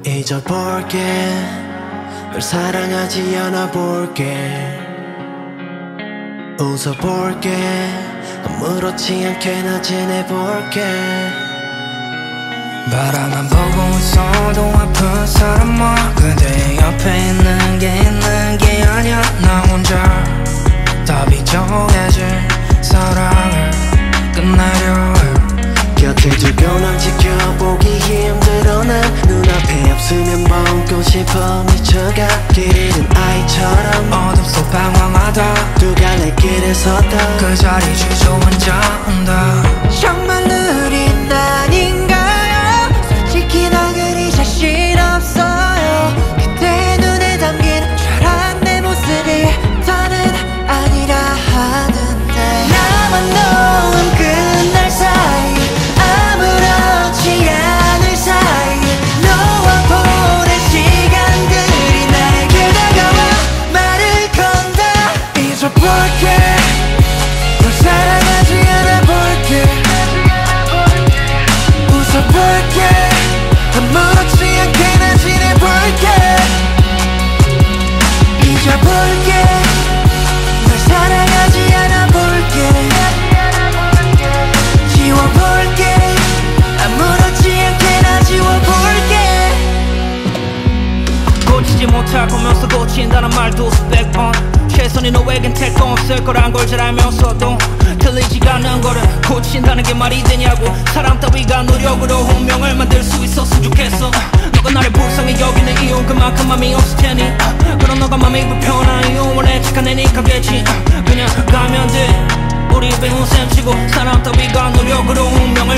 잊어볼게. 널 사랑하지 않아 볼게. 웃어볼게. 아무렇지 않게 나 지내볼게. 바라만 보고 있어도 아픈 사람아, 그대 옆에 있는 게 아니야. 나 혼자 답이 정해질 사랑을 끝내려 해. 곁에 두고 널 지켜보기 힘들어. 난 눈앞에 없으면 머물고 싶어. 미쳐가 길은 아이처럼 어둠 속 방황하다 두 갈래 길에 섰다. 그 자리 주저앉아온다. 정말 느린 아닌가요? 솔직히 나 그리 자신 없어요. 그때 눈에 담긴 초라한 내 모습이 더는 아니라 하는데 나만 놓은 그날 사이 아무렇지 않을 사이 너와 보낸 시간들이 나에게 다가와 말을 건다. 잊어볼게. 널 사랑하지 않아 볼게. 웃어볼게. 아무렇지 않게 나 지내볼게. 잊어볼게. 널 사랑하지 않아 볼게. 지워볼게. 아무렇지 않게 나 지워볼게. 고치지 못할 거면서 고친다는 말도 수백 번. 최선이 너에겐 될 거 없을 거란 걸 잘 알면서도 틀리지가 않는 거를 고친다는 게 말이 되냐고. 사람 따위가 노력으로 운명을 만들 수 있었으면 좋겠어. 너가 나를 불쌍히 여기는 이유 그만큼 맘이 없을 테니. 그럼 너가 맘이 불편한 이유 원래 착한 애니까겠지. 그냥 가면 돼. 우리 배운 셈 치고 사람 따위가 노력으로 운명을